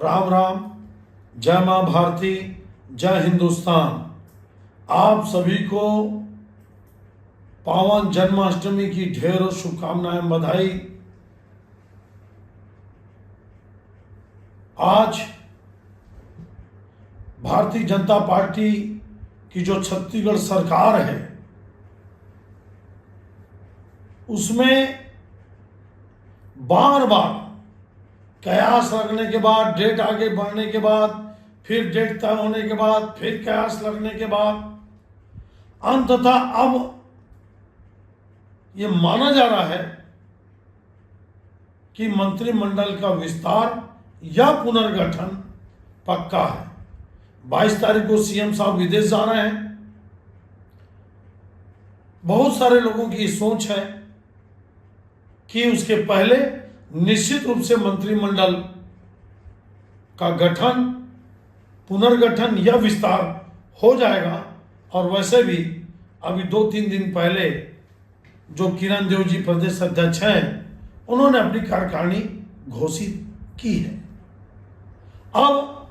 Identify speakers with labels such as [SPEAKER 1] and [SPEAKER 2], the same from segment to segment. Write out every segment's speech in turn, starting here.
[SPEAKER 1] राम राम, जय माँ भारती, जय हिंदुस्तान। आप सभी को पावन जन्माष्टमी की ढेरों शुभकामनाएं, बधाई। आज भारतीय जनता पार्टी की जो छत्तीसगढ़ सरकार है उसमें बार बार कयास लगने के बाद, डेट आगे बढ़ने के बाद, फिर डेट तय होने के बाद, फिर कयास लगने के बाद अंततः अब ये माना जा रहा है कि मंत्रिमंडल का विस्तार या पुनर्गठन पक्का है। 22 तारीख को सीएम साहब विदेश जा रहे हैं। बहुत सारे लोगों की सोच है कि उसके पहले निश्चित रूप से मंत्रिमंडल का गठन, पुनर्गठन या विस्तार हो जाएगा। और वैसे भी अभी 2-3 दिन पहले जो किरण देव जी प्रदेश अध्यक्ष हैं, उन्होंने अपनी कार्यकारिणी घोषित की है। अब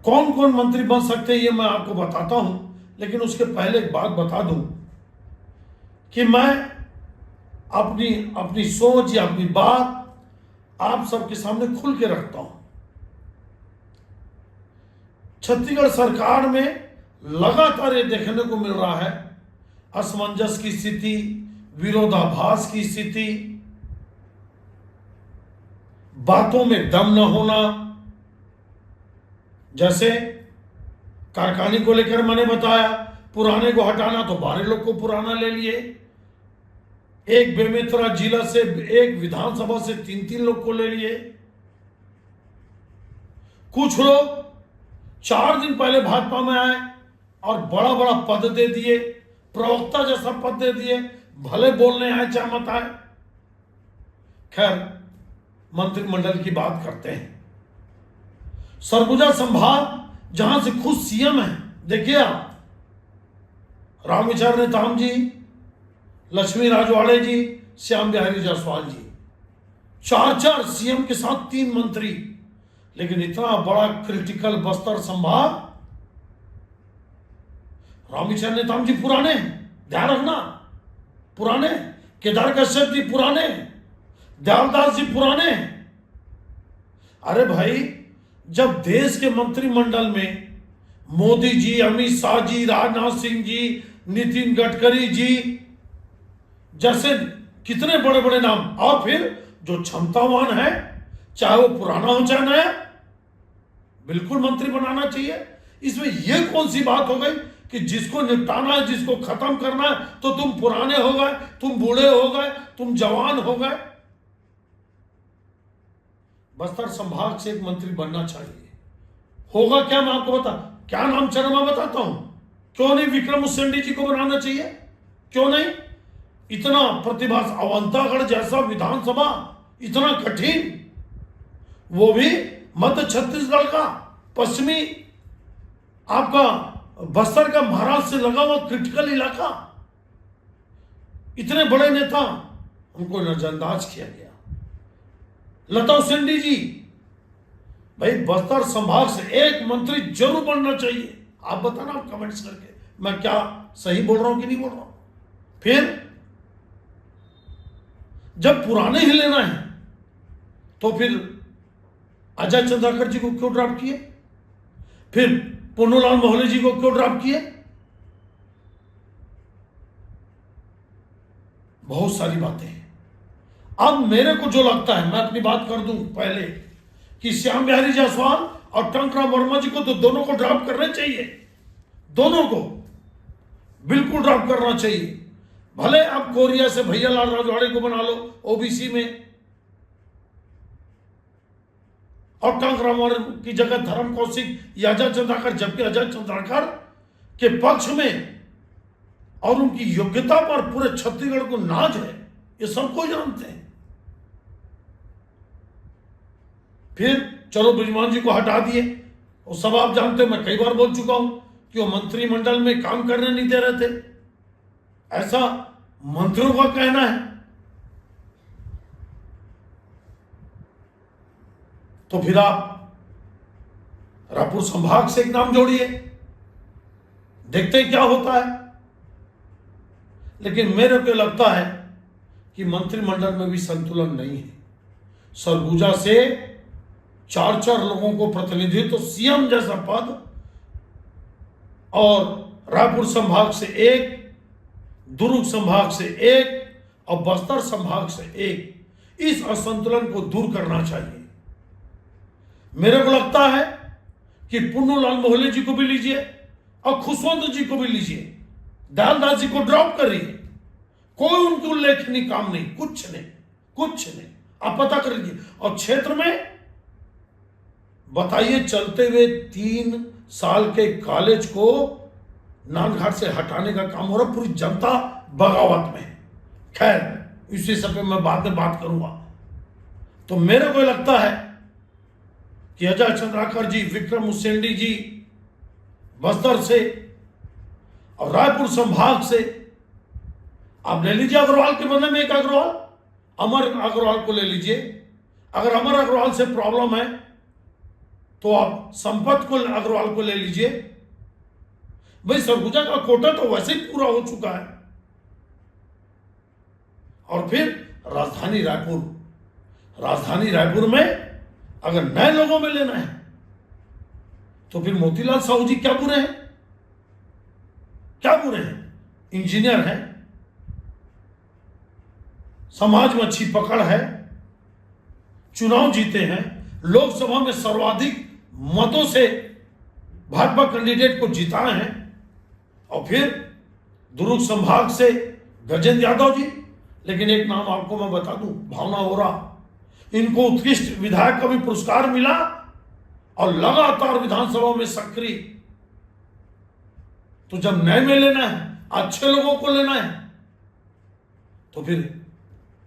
[SPEAKER 1] कौन कौन मंत्री बन सकते हैं ये मैं आपको बताता हूं, लेकिन उसके पहले एक बात बता दूं कि मैं अपनी सोच या अपनी बात आप सबके सामने खुल के रखता हूं। छत्तीसगढ़ सरकार में लगातार ये देखने को मिल रहा है असमंजस की स्थिति, विरोधाभास की स्थिति, बातों में दम न होना। जैसे कारखाने को लेकर मैंने बताया, पुराने को हटाना तो 12 लोग को पुराना ले लिए, एक बेमेतरा जिला से, एक विधानसभा से 3-3 लोग को ले लिए। कुछ लोग 4 दिन पहले भाजपा में आए और बड़ा बड़ा पद दे दिए, प्रवक्ता जैसा पद दे दिए, भले बोलने आए चाहे मत आए। खैर, मंत्रिमंडल की बात करते हैं। सरगुजा संभाग जहां से खुद सीएम है, देखिए आप, रामविचार नेताम जी, लक्ष्मी राजवाड़े जी, श्याम बिहारी जायसवाल जी, 4-4 सीएम के साथ 3 मंत्री। लेकिन इतना बड़ा क्रिटिकल बस्तर संभाग, रामविचार नेताम जी पुराने, ध्यान रखना, पुराने, केदार कश्यप जी पुराने, दयालदास जी पुराने। अरे भाई, जब देश के मंत्रिमंडल में मोदी जी, अमित शाह जी, राजनाथ सिंह जी, नितिन गडकरी जी जैसे कितने बड़े बड़े नाम, और फिर जो क्षमतावान है, चाहे वो पुराना हो चाहे नया, बिल्कुल मंत्री बनाना चाहिए। इसमें यह कौन सी बात हो गई कि जिसको निपटाना है, जिसको खत्म करना है, तो तुम पुराने हो गए, तुम बूढ़े हो गए, तुम जवान हो गए। बस्तर संभाग से एक मंत्री बनना चाहिए। होगा क्या, मैं आपको क्या नाम चलो मैं बताता हूं। क्यों नहीं विक्रम उसेंडी जी को बनाना चाहिए? क्यों नहीं? इतना प्रतिभास, अवंतागढ़ जैसा विधानसभा, इतना कठिन, वो भी मध्य छत्तीसगढ़ का, पश्चिमी आपका बस्तर का, महाराष्ट्र से लगा हुआ क्रिटिकल इलाका, इतने बड़े नेता, उनको नजरअंदाज किया गया। लता उसेंडी जी, भाई बस्तर संभाग से एक मंत्री जरूर बनना चाहिए। आप बताना कमेंट्स करके, मैं क्या सही बोल रहा हूं कि नहीं बोल रहा हूं। फिर जब पुराने ही लेना है तो फिर अजय चंद्राकर जी को क्यों ड्रॉप किए? फिर पुन्नूलाल मोहल्ले जी को क्यों ड्रॉप किए? बहुत सारी बातें हैं। अब मेरे को जो लगता है, मैं अपनी बात कर दूं पहले, कि श्याम बिहारी जायसवाल और टंकराम वर्मा जी को तो दोनों को ड्रॉप करना चाहिए। दोनों को बिल्कुल ड्रॉप करना चाहिए। भले आप कोरिया से भैया लाल राजवाड़े को बना लो ओबीसी में, और टंकराम वर्मा की जगह धर्म कौशिक या अजय चंद्राकर, जबकि अजय चंद्राकर के पक्ष में और उनकी योग्यता पर पूरे छत्तीसगढ़ को नाज है, ये सबको जानते हैं। फिर चलो बृजमान जी को हटा दिए, वो सब आप जानते हो, मैं कई बार बोल चुका हूं कि वो मंत्रिमंडल में काम करने नहीं दे रहे थे, ऐसा मंत्रियों का कहना है। तो फिर आप रायपुर संभाग से एक नाम जोड़िए, देखते हैं क्या होता है। लेकिन मेरे को लगता है कि मंत्रिमंडल में भी संतुलन नहीं है। सरगुजा से 4 लोगों को प्रतिनिधित्व, तो सीएम जैसा पद, और रायपुर संभाग से 1, दुर्ग संभाग से 1 और बस्तर संभाग से 1, इस असंतुलन को दूर करना चाहिए। मेरे को लगता है कि पुन्नूलाल मोहल्ले जी को भी लीजिए और खुशवंत जी को भी लीजिए, दयालदास जी को ड्रॉप करिए, कोई उनकी उल्लेखनीय काम नहीं, कुछ नहीं। आप पता कर लीजिए। और क्षेत्र में बताइए, चलते हुए 3 साल के कॉलेज को नांदघाट से हटाने का काम हो रहा, पूरी जनता बगावत में है। खैर, इसी सब पे मैं बाद में बात करूंगा। तो मेरे को लगता है कि अजय चंद्राकर जी, विक्रम उसेंडी जी बस्तर से और रायपुर संभाग से आप ले लीजिए। अग्रवाल के बदले में एक अग्रवाल, अमर अग्रवाल को ले लीजिए। अगर अमर अग्रवाल से प्रॉब्लम है तो आप संपत को अग्रवाल को ले लीजिए। भाई, सरगुजा का कोटा तो वैसे ही पूरा हो चुका है। और फिर राजधानी रायपुर में अगर नए लोगों में लेना है तो फिर मोतीलाल साहू जी क्या बुरे हैं? इंजीनियर हैं, समाज में अच्छी पकड़ है, चुनाव जीते हैं, लोकसभा में सर्वाधिक मतों से भाजपा कैंडिडेट को जिताए हैं। और फिर दुर्ग संभाग से गजेंद्र यादव जी। लेकिन एक नाम आपको मैं बता दूं, भावना वोरा, इनको उत्कृष्ट विधायक का भी पुरस्कार मिला और लगातार विधानसभा में सक्रिय। तो जब नए में लेना है, अच्छे लोगों को लेना है, तो फिर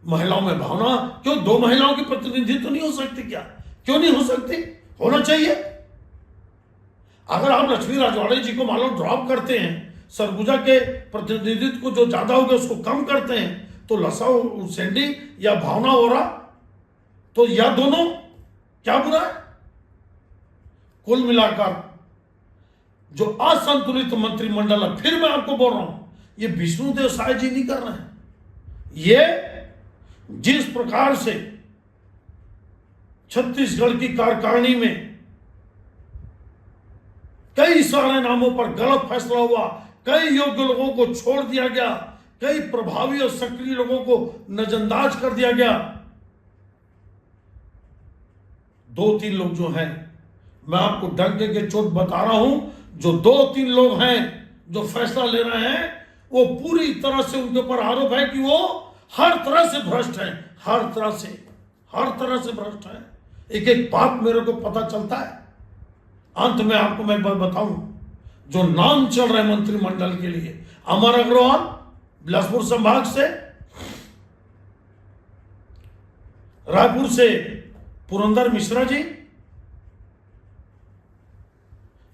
[SPEAKER 1] महिलाओं में भावना, क्यों 2 महिलाओं की प्रतिनिधित्व तो नहीं हो सकती क्या? क्यों नहीं हो सकती? होना चाहिए। अगर आप लक्ष्मी राजवाड़े जी को मान लो ड्रॉप करते हैं, सरगुजा के प्रतिनिधित्व को जो ज्यादा हो गया उसको कम करते हैं, तो लसा उसेंडी या भावना वोरा, तो या दोनों क्या बुरा है? कुल मिलाकर जो असंतुलित मंत्रिमंडल है, फिर मैं आपको बोल रहा हूं, ये विष्णुदेव साय जी नहीं कर रहे हैं। ये जिस प्रकार से छत्तीसगढ़ की कार्यकारिणी में कई सारे नामों पर गलत फैसला हुआ, कई योग्य लोगों को छोड़ दिया गया, कई प्रभावी और सक्रिय लोगों को नजरअंदाज कर दिया गया। 2-3 लोग जो हैं, मैं आपको डंके के चोट बता रहा हूं, जो 2-3 लोग हैं जो फैसला ले रहे हैं, वो पूरी तरह से उनके ऊपर आरोप है कि वो हर तरह से भ्रष्ट हैं, हर तरह से भ्रष्ट हैं। एक बात मेरे को पता चलता है। अंत में आपको मैं एक बात बताऊं, जो नाम चल रहे मंत्रिमंडल के लिए, अमर अग्रवाल बिलासपुर संभाग से, रायपुर से पुरंदर मिश्रा जी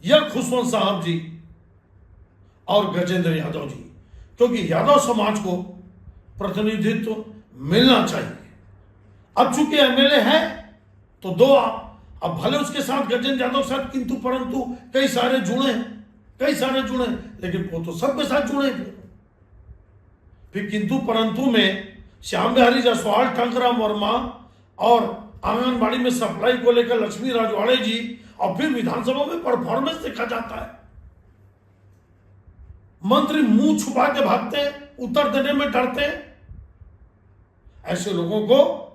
[SPEAKER 1] या खुशवंत साहब जी और गजेंद्र यादव जी, क्योंकि यादव समाज को प्रतिनिधित्व मिलना चाहिए। अब चूंकि एमएलए है तो 2 अब भले उसके साथ गजेंद्र यादव के साथ किंतु परंतु कई सारे जुड़े हैं, लेकिन वो तो सबके साथ जुड़े हैं। फिर किंतु परंतु में श्याम बिहारी जायसवाल, टंकराम वर्मा और आंगनबाड़ी में सप्लाई को लेकर लक्ष्मी राजवाड़े जी, और फिर विधानसभा में परफॉर्मेंस देखा जाता है। मंत्री मुंह छुपा के भागते हैं, उत्तर देने में डरते हैं। ऐसे लोगों को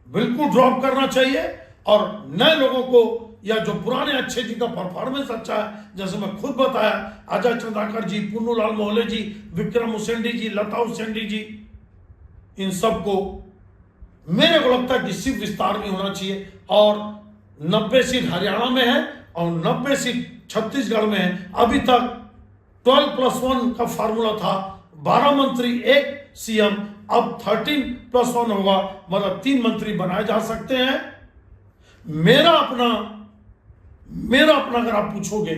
[SPEAKER 1] बिल्कुल ड्रॉप करना चाहिए और नए लोगों को, या जो पुराने अच्छे जिनका परफॉर्मेंस अच्छा है, जैसे मैं खुद बताया, अजय चंद्राकर जी, पुन्नूलाल मोहल्ले जी, विक्रम उसेंडी जी, लता उसेंडी जी, इन सबको मेरे को लगता है कि सीट विस्तार में होना चाहिए। और 90 सीट हरियाणा में है और 90 सीट छत्तीसगढ़ में है। अभी तक 12+1 का फार्मूला था, 12 मंत्री 1 सीएम, अब 13+1 होगा, मतलब 3 मंत्री बनाए जा सकते हैं। मेरा अपना अगर आप पूछोगे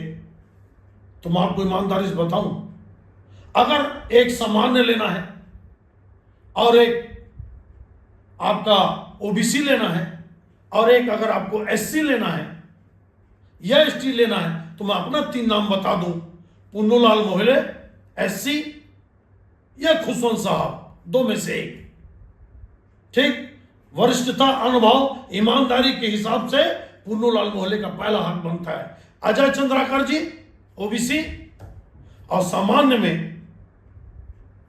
[SPEAKER 1] तो मैं आपको ईमानदारी से बताऊं, अगर एक सामान्य लेना है और एक आपका ओबीसी लेना है और एक अगर आपको एससी लेना है या एसटी लेना है, तो मैं अपना 3 नाम बता दूं, पुन्नूलाल मोहले एससी या खुशवंत साहब, 2 में से एक। ठीक, वरिष्ठता, अनुभव, ईमानदारी के हिसाब से पुन्नूलाल मोहले का पहला हक बनता है। अजय चंद्राकर जी ओबीसी, और सामान्य में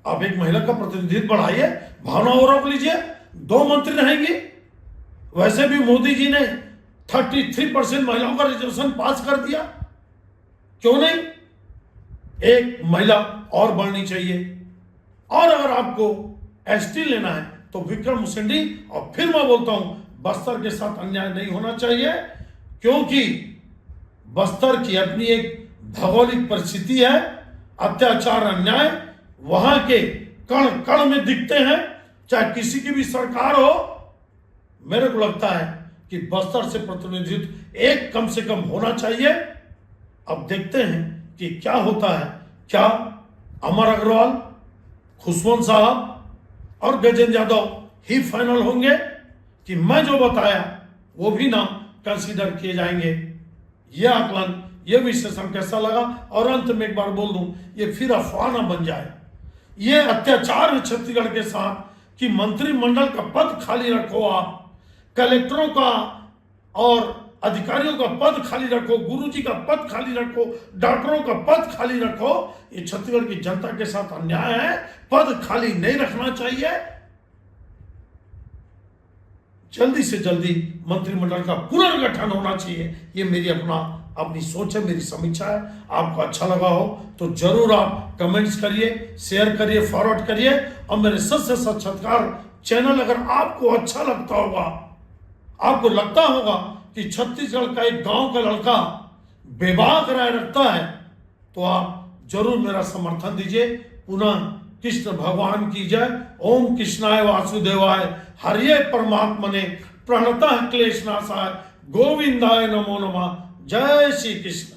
[SPEAKER 1] आप एक महिला का प्रतिनिधित्व बढ़ाइए, भावना और रोक लीजिए, 2 मंत्री रहेंगे। वैसे भी मोदी जी ने 33% महिलाओं का रिजर्वेशन पास कर दिया, क्यों नहीं? एक महिला और बढ़नी चाहिए। और अगर आपको एसटी लेना है तो विक्रम मुसेंडी, और फिर मैं बोलता हूं बस्तर के साथ अन्याय नहीं होना चाहिए, क्योंकि बस्तर की अपनी एक भौगोलिक परिस्थिति है। अत्याचार, अन्याय वहां के कण कण में दिखते हैं, चाहे किसी की भी सरकार हो। मेरे को लगता है कि बस्तर से प्रतिनिधित्व एक कम से कम होना चाहिए। अब देखते हैं कि क्या होता है। क्या अमर अग्रवाल, खुशवंत साहब और गजेंद्र यादव ही फाइनल होंगे, कि मैं जो बताया वो भी नाम कंसीडर किए जाएंगे? यह आकलन, यह विश्लेषण कैसा लगा? और अंत में एक बार बोल दूं, ये फिर अफवाह ना बन जाए। ये अत्याचार है छत्तीसगढ़ के साथ कि मंत्रिमंडल का पद खाली रखो, आप कलेक्टरों का और अधिकारियों का पद खाली रखो, गुरुजी का पद खाली रखो, डॉक्टरों का पद खाली रखो। ये छत्तीसगढ़ की जनता के साथ अन्याय है। पद खाली नहीं रखना चाहिए। जल्दी से जल्दी मंत्रिमंडल का पुनर्गठन होना चाहिए। ये मेरी अपनी सोच है, मेरी समीक्षा है। आपको अच्छा लगा हो तो जरूर आप कमेंट्स करिए, शेयर करिए, फॉरवर्ड करिए। और मेरे सच से सच सत्कार चैनल अगर आपको अच्छा लगता होगा, आपको लगता होगा कि छत्तीसगढ़ का एक गांव का लड़का बेबाक राय रखता है, तो आप जरूर मेरा समर्थन दीजिए। पुनः कृष्ण भगवान की जय। ओम कृष्णाय वासुदेवाय, हरिये परमात्मने, प्रणतः क्लेशनाशाय, गोविंदाय नमो नमः। जय श्री कृष्ण।